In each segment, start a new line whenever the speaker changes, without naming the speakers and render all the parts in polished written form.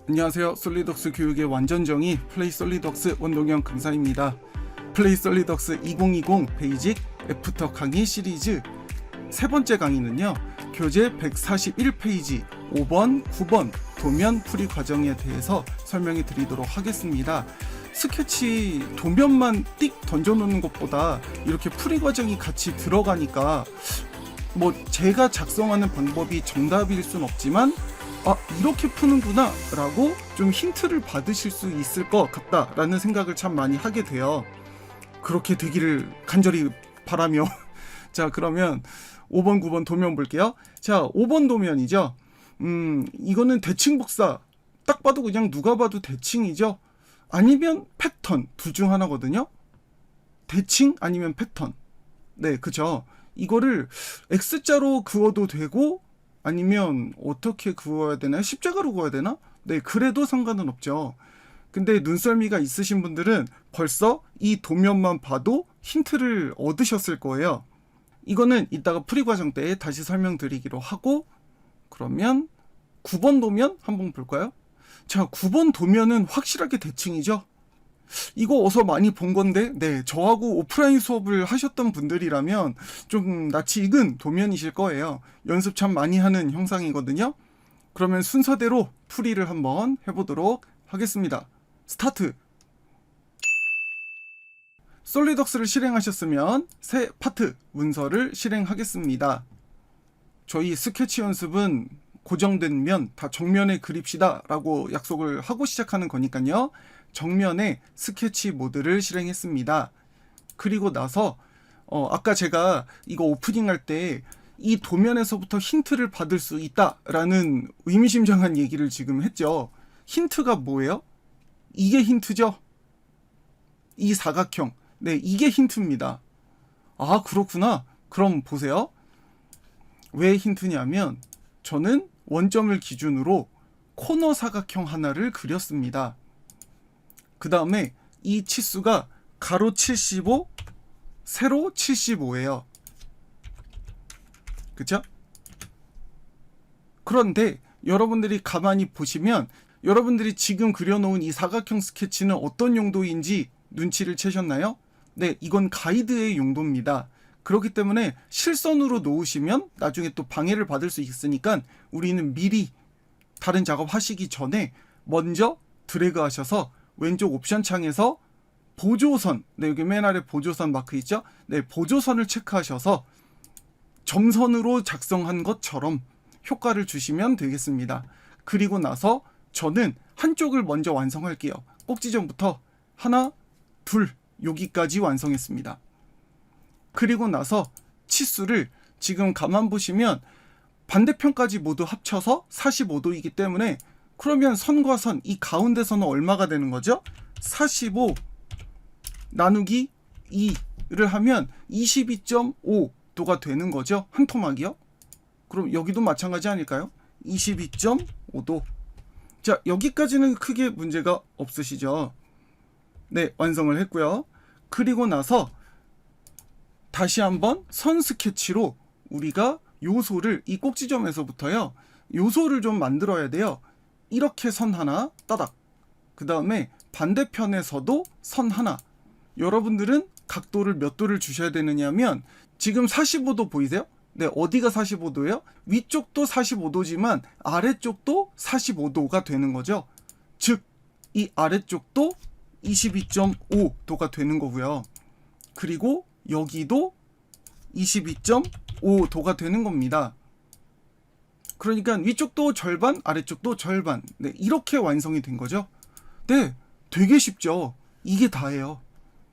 안녕하세요. 솔리덕스 교육의 완전정의 플레이 솔리덕스 원동형 강사입니다. 플레이 솔리덕스 2020 베이직 애프터 강의 시리즈 세 번째 강의는요, 교재 141페이지 5번, 9번 도면 풀이 과정에 대해서 설명해 드리도록 하겠습니다. 스케치 도면만 띡 던져놓는 것보다 이렇게 풀이 과정이 같이 들어가니까 제가 작성하는 방법이 정답일 순 없지만 이렇게 푸는구나 라고 좀 힌트를 받으실 수 있을 것 같다 라는 생각을 참 많이 하게 돼요. 그렇게 되기를 간절히 바라며 자, 그러면 5번 9번 도면 볼게요. 자, 5번 도면이죠. 이거는 대칭 복사, 딱 봐도 그냥 누가 봐도 대칭이죠. 아니면 패턴, 둘 중 하나거든요. 대칭 아니면 패턴. 네, 그죠. 이거를 X자로 그어도 되고 아니면 어떻게 그어야 되나요? 십자가로 그어야 되나? 네, 그래도 상관은 없죠. 근데 눈썰미가 있으신 분들은 벌써 이 도면만 봐도 힌트를 얻으셨을 거예요. 이거는 이따가 풀이 과정 때 다시 설명드리기로 하고, 그러면 9번 도면 한번 볼까요? 자, 9번 도면은 확실하게 대칭이죠. 이거 어서 많이 본 건데, 네, 저하고 오프라인 수업을 하셨던 분들이라면 좀 낯이 익은 도면이실 거예요. 연습 참 많이 하는 형상이거든요. 그러면 순서대로 풀이를 한번 해보도록 하겠습니다. 스타트! 솔리덕스를 실행하셨으면 새 파트 문서를 실행하겠습니다. 저희 스케치 연습은 고정된 면 다 정면에 그립시다 라고 약속을 하고 시작하는 거니까요. 정면에 스케치 모드를 실행했습니다. 그리고 나서 아까 제가 이거 오프닝 할 때 이 도면에서부터 힌트를 받을 수 있다라는 의미심장한 얘기를 지금 했죠. 힌트가 뭐예요? 이게 힌트죠? 이 사각형. 네, 이게 힌트입니다. 아, 그렇구나. 그럼 보세요. 왜 힌트냐면 저는 원점을 기준으로 코너 사각형 하나를 그렸습니다. 그 다음에 이 치수가 가로 75, 세로 75예요. 그쵸? 그런데 여러분들이 가만히 보시면 여러분들이 지금 그려놓은 이 사각형 스케치는 어떤 용도인지 눈치를 채셨나요? 네, 이건 가이드의 용도입니다. 그렇기 때문에 실선으로 놓으시면 나중에 또 방해를 받을 수 있으니까 우리는 미리 다른 작업 하시기 전에 먼저 드래그 하셔서 왼쪽 옵션 창에서 보조선, 네, 여기 맨 아래 보조선 마크 있죠? 네, 보조선을 체크하셔서 점선으로 작성한 것처럼 효과를 주시면 되겠습니다. 그리고 나서 저는 한쪽을 먼저 완성할게요. 꼭지점부터 하나, 둘, 여기까지 완성했습니다. 그리고 나서 치수를 지금 가만 보시면 반대편까지 모두 합쳐서 45도이기 때문에 그러면 선과 선, 이 가운데 선은 얼마가 되는 거죠? 45 나누기 2를 하면 22.5도가 되는 거죠. 한 토막이요. 그럼 여기도 마찬가지 아닐까요? 22.5도. 자, 여기까지는 크게 문제가 없으시죠? 네, 완성을 했고요. 그리고 나서 다시 한번 선 스케치로 우리가 요소를 이 꼭지점에서부터요, 요소를 좀 만들어야 돼요. 이렇게 선 하나 따닥, 그 다음에 반대편에서도 선 하나. 여러분들은 각도를 몇 도를 주셔야 되느냐면 지금 45도 보이세요? 네, 어디가 45도예요? 위쪽도 45도지만 아래쪽도 45도가 되는 거죠. 즉, 이 아래쪽도 22.5도가 되는 거고요. 그리고 여기도 22.5도가 되는 겁니다. 그러니까 위쪽도 절반, 아래쪽도 절반. 네, 이렇게 완성이 된 거죠. 네, 되게 쉽죠. 이게 다예요.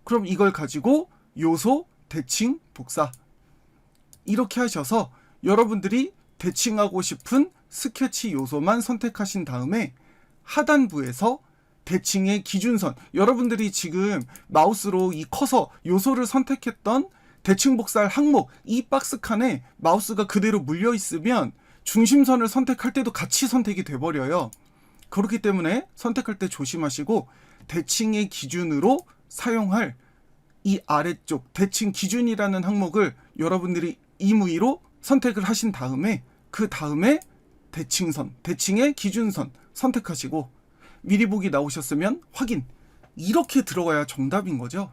그럼 이걸 가지고 요소, 대칭, 복사 이렇게 하셔서 여러분들이 대칭하고 싶은 스케치 요소만 선택하신 다음에 하단부에서 대칭의 기준선, 여러분들이 지금 마우스로 이 커서 요소를 선택했던 대칭 복사할 항목, 이 박스 칸에 마우스가 그대로 물려 있으면 중심선을 선택할 때도 같이 선택이 돼버려요. 그렇기 때문에 선택할 때 조심하시고 대칭의 기준으로 사용할 이 아래쪽 대칭 기준이라는 항목을 여러분들이 임의로 선택을 하신 다음에 그 다음에 대칭선, 대칭의 기준선 선택하시고 미리 보기 나오셨으면 확인. 이렇게 들어가야 정답인 거죠.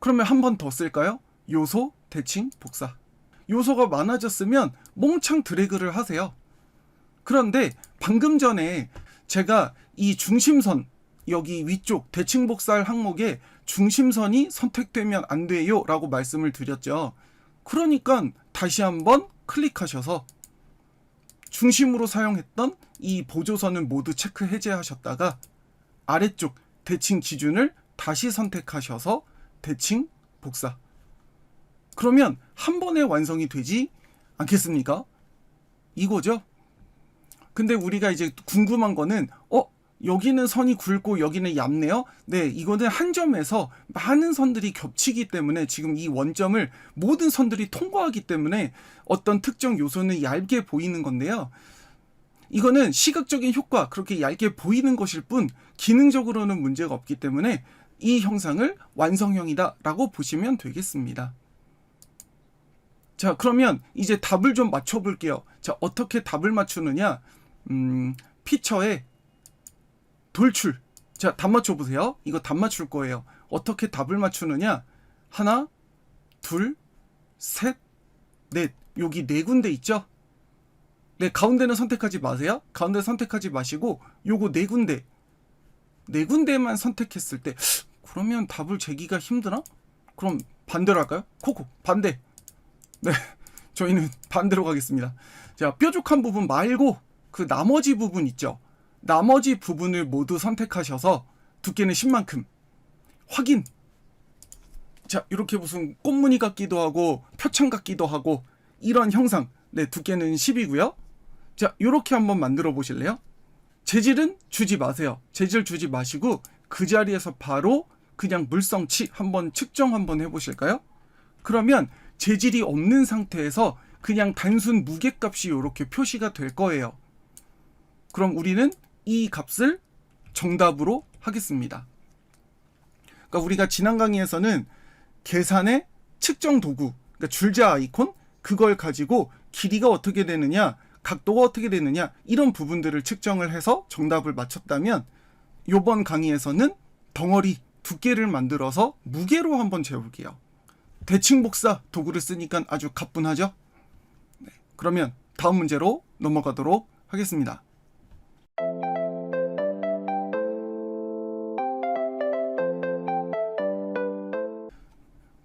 그러면 한 번 더 쓸까요? 요소, 대칭, 복사. 요소가 많아졌으면 몽창 드래그를 하세요. 그런데 방금 전에 제가 이 중심선, 여기 위쪽 대칭 복사할 항목에 중심선이 선택되면 안 돼요 라고 말씀을 드렸죠. 그러니까 다시 한번 클릭하셔서 중심으로 사용했던 이 보조선은 모두 체크 해제하셨다가 아래쪽 대칭 기준을 다시 선택하셔서 대칭 복사. 그러면 한 번에 완성이 되지 않겠습니까? 이거죠. 근데 우리가 이제 궁금한 거는 여기는 선이 굵고 여기는 얇네요. 네, 이거는 한 점에서 많은 선들이 겹치기 때문에 지금 이 원점을 모든 선들이 통과하기 때문에 어떤 특정 요소는 얇게 보이는 건데요. 이거는 시각적인 효과, 그렇게 얇게 보이는 것일 뿐 기능적으로는 문제가 없기 때문에 이 형상을 완성형이다 라고 보시면 되겠습니다. 자, 그러면 이제 답을 좀 맞춰볼게요. 자, 어떻게 답을 맞추느냐? 피처에 돌출. 자, 답 맞춰보세요. 이거 답 맞출 거예요. 어떻게 답을 맞추느냐? 하나, 둘, 셋, 넷. 여기 네 군데 있죠? 네, 가운데는 선택하지 마세요. 가운데 선택하지 마시고 요거 네 군데. 네 군데만 선택했을 때 그러면 답을 재기가 힘드나? 그럼 반대로 할까요? 코코 반대. 네, 저희는 반대로 가겠습니다. 자, 뾰족한 부분 말고 그 나머지 부분 있죠? 나머지 부분을 모두 선택하셔서 두께는 10만큼 확인. 자, 이렇게 무슨 꽃무늬 같기도 하고 표창 같기도 하고 이런 형상. 네, 두께는 10이고요. 자, 이렇게 한번 만들어 보실래요? 재질은 주지 마세요. 재질 주지 마시고 그 자리에서 바로 그냥 물성치 한번 측정 한번 해보실까요? 그러면 재질이 없는 상태에서 그냥 단순 무게값이 이렇게 표시가 될 거예요. 그럼 우리는 이 값을 정답으로 하겠습니다. 그러니까 우리가 지난 강의에서는 계산의 측정 도구, 그러니까 줄자 아이콘, 그걸 가지고 길이가 어떻게 되느냐, 각도가 어떻게 되느냐, 이런 부분들을 측정을 해서 정답을 맞췄다면 이번 강의에서는 덩어리, 두께를 만들어서 무게로 한번 재볼게요. 대칭 복사 도구를 쓰니까 아주 가뿐하죠? 네, 그러면 다음 문제로 넘어가도록 하겠습니다.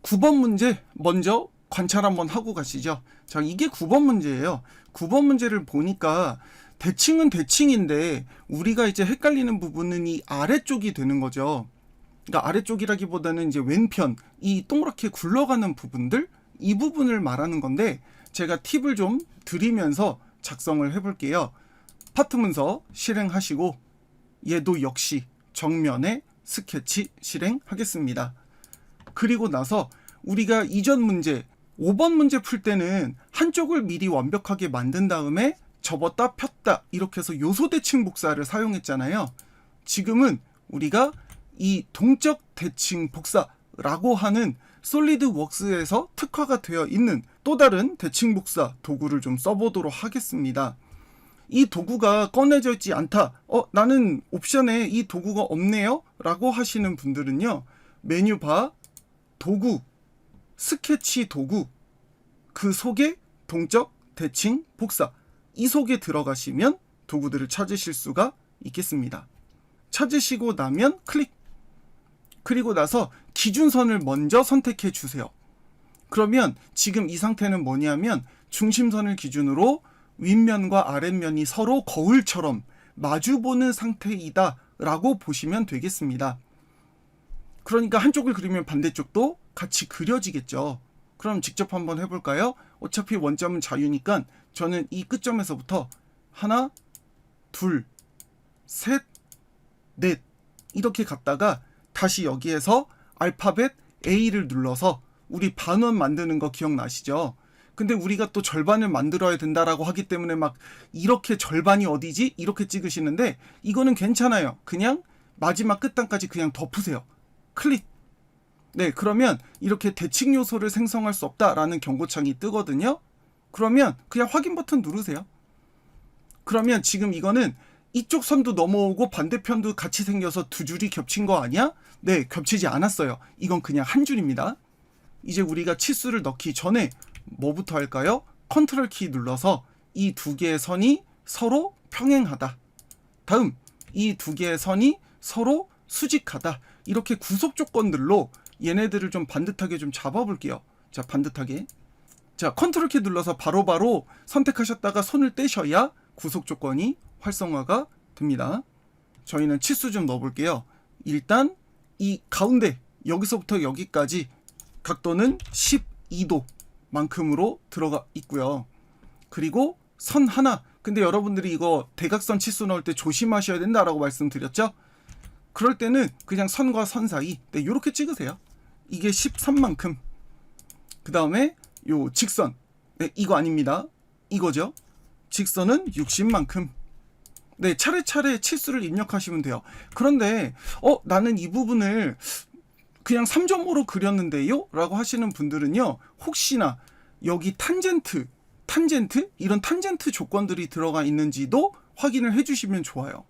(9번) 문제 먼저 관찰 한번 하고 가시죠. 자, 이게 9번 문제예요. 9번 문제를 보니까 대칭은 대칭인데 우리가 이제 헷갈리는 부분은 이 아래쪽이 되는 거죠. 그러니까 아래쪽이라기보다는 이제 왼편, 이 동그랗게 굴러가는 부분들, 이 부분을 말하는 건데 제가 팁을 좀 드리면서 작성을 해볼게요. 파트 문서 실행하시고 얘도 역시 정면에 스케치 실행하겠습니다. 그리고 나서 우리가 이전 문제 5번 문제 풀 때는 한쪽을 미리 완벽하게 만든 다음에 접었다 폈다 이렇게 해서 요소 대칭 복사를 사용했잖아요. 지금은 우리가 이 동적 대칭 복사라고 하는 솔리드웍스에서 특화가 되어 있는 또 다른 대칭 복사 도구를 좀 써보도록 하겠습니다. 이 도구가 꺼내져 있지 않다. 나는 옵션에 이 도구가 없네요 라고 하시는 분들은요, 메뉴바 도구, 스케치 도구, 그 속에 동적 대칭 복사, 이 속에 들어가시면 도구들을 찾으실 수가 있겠습니다. 찾으시고 나면 클릭. 그리고 나서 기준선을 먼저 선택해 주세요. 그러면 지금 이 상태는 뭐냐면 중심선을 기준으로 윗면과 아랫면이 서로 거울처럼 마주보는 상태이다 라고 보시면 되겠습니다. 그러니까 한쪽을 그리면 반대쪽도 같이 그려지겠죠. 그럼 직접 한번 해볼까요? 어차피 원점은 자유니까 저는 이 끝점에서부터 하나, 둘, 셋, 넷 이렇게 갔다가 다시 여기에서 알파벳 A를 눌러서 우리 반원 만드는 거 기억나시죠? 근데 우리가 또 절반을 만들어야 된다라고 하기 때문에 막 이렇게 절반이 어디지? 이렇게 찍으시는데 이거는 괜찮아요. 그냥 마지막 끝단까지 그냥 덮으세요. 클릭. 네, 그러면 이렇게 대칭 요소를 생성할 수 없다라는 경고창이 뜨거든요. 그러면 그냥 확인 버튼 누르세요. 그러면 지금 이거는 이쪽 선도 넘어오고 반대편도 같이 생겨서 두 줄이 겹친 거 아니야? 네, 겹치지 않았어요. 이건 그냥 한 줄입니다. 이제 우리가 치수를 넣기 전에 뭐부터 할까요? 컨트롤 키 눌러서 이 두 개의 선이 서로 평행하다. 다음, 이 두 개의 선이 서로 수직하다. 이렇게 구속 조건들로 얘네들을 좀 반듯하게 좀 잡아볼게요. 자, 반듯하게. 자, 컨트롤 키 눌러서 바로바로 선택하셨다가 손을 떼셔야 구속 조건이 활성화가 됩니다. 저희는 치수 좀 넣어볼게요. 일단 이 가운데 여기서부터 여기까지 각도는 12도 만큼으로 들어가 있고요. 그리고 선 하나. 근데 여러분들이 이거 대각선 치수 넣을 때 조심하셔야 된다라고 말씀드렸죠? 그럴 때는 그냥 선과 선 사이 이렇게 찍으세요. 이게 13만큼. 그 다음에 요 직선. 네, 이거 아닙니다. 이거죠. 직선은 60만큼. 네, 차례차례 치수를 입력하시면 돼요. 그런데 나는 이 부분을 그냥 3.5로 그렸는데요? 라고 하시는 분들은요. 혹시나 여기 탄젠트 이런 탄젠트 조건들이 들어가 있는지도 확인을 해주시면 좋아요.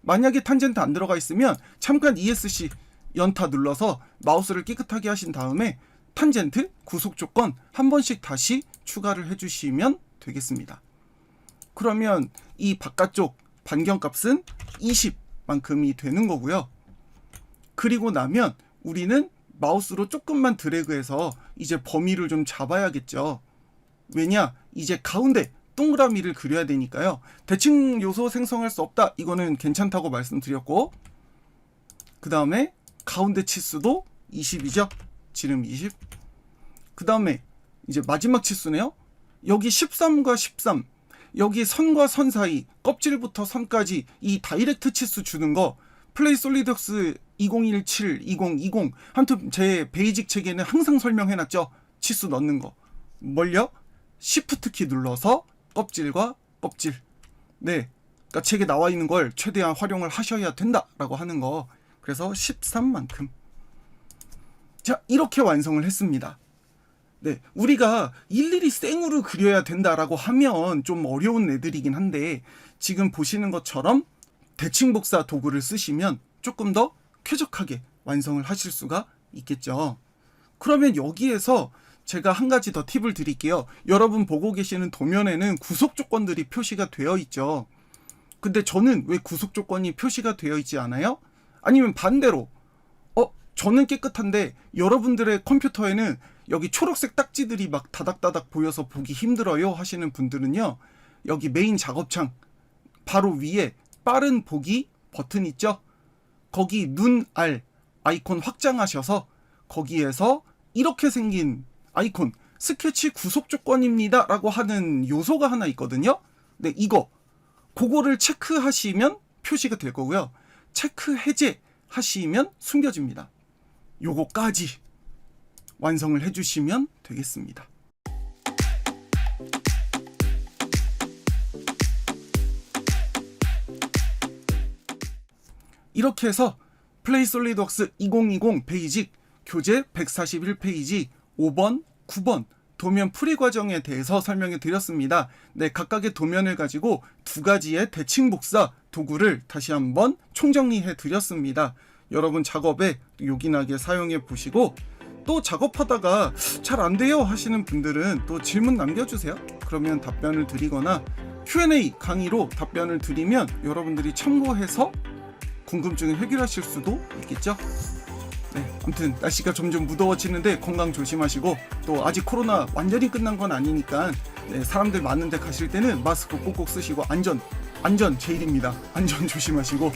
만약에 탄젠트 안 들어가 있으면 잠깐 ESC 연타 눌러서 마우스를 깨끗하게 하신 다음에 탄젠트 구속 조건 한 번씩 다시 추가를 해주시면 되겠습니다. 그러면 이 바깥쪽 반경값은 20만큼이 되는 거고요. 그리고 나면 우리는 마우스로 조금만 드래그해서 이제 범위를 좀 잡아야겠죠. 왜냐? 이제 가운데 동그라미를 그려야 되니까요. 대칭 요소 생성할 수 없다. 이거는 괜찮다고 말씀드렸고, 그 다음에 가운데 치수도 20이죠. 지름 20. 그 다음에 이제 마지막 치수네요. 여기 13과 13. 여기 선과 선 사이, 껍질부터 선까지 이 다이렉트 치수 주는 거 플레이 솔리드웍스 2017, 2020 아무튼 제 베이직 책에는 항상 설명해놨죠. 치수 넣는 거. 뭘요? 시프트 키 눌러서 껍질과 껍질. 네, 그러니까 책에 나와 있는 걸 최대한 활용을 하셔야 된다라고 하는 거. 그래서 13만큼. 자, 이렇게 완성을 했습니다. 네, 우리가 일일이 생으로 그려야 된다라고 하면 좀 어려운 애들이긴 한데 지금 보시는 것처럼 대칭복사 도구를 쓰시면 조금 더 쾌적하게 완성을 하실 수가 있겠죠. 그러면 여기에서 제가 한 가지 더 팁을 드릴게요. 여러분 보고 계시는 도면에는 구속 조건들이 표시가 되어 있죠. 근데 저는 왜 구속 조건이 표시가 되어 있지 않아요? 아니면 반대로 저는 깨끗한데 여러분들의 컴퓨터에는 여기 초록색 딱지들이 막 다닥다닥 보여서 보기 힘들어요 하시는 분들은요. 여기 메인 작업창 바로 위에 빠른 보기 버튼 있죠? 거기 눈, 알 아이콘 확장하셔서 거기에서 이렇게 생긴 아이콘 스케치 구속 조건입니다 라고 하는 요소가 하나 있거든요. 네, 그거를 체크하시면 표시가 될 거고요. 체크 해제 하시면 숨겨집니다. 요거까지 완성을 해주시면 되겠습니다. 이렇게 해서 플레이 솔리드웍스 2020 베이직 교재 141페이지 5번, 9번 도면 풀이 과정에 대해서 설명해 드렸습니다. 네, 각각의 도면을 가지고 두 가지의 대칭 복사 도구를 다시 한번 총정리해 드렸습니다. 여러분 작업에 요긴하게 사용해 보시고 또 작업하다가 잘 안 돼요 하시는 분들은 또 질문 남겨주세요. 그러면 답변을 드리거나 Q&A 강의로 답변을 드리면 여러분들이 참고해서 궁금증을 해결하실 수도 있겠죠. 네, 아무튼 날씨가 점점 무더워지는데 건강 조심하시고 또 아직 코로나 완전히 끝난 건 아니니까 네, 사람들 많은 데 가실 때는 마스크 꼭꼭 쓰시고 안전 제일입니다. 안전 조심하시고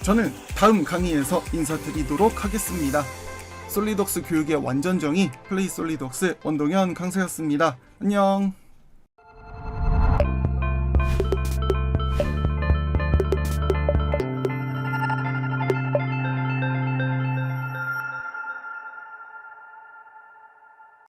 저는 다음 강의에서 인사드리도록 하겠습니다. 솔리드웍스 교육의 완전 정의 플레이 솔리드웍스 원동현 강사였습니다. 안녕.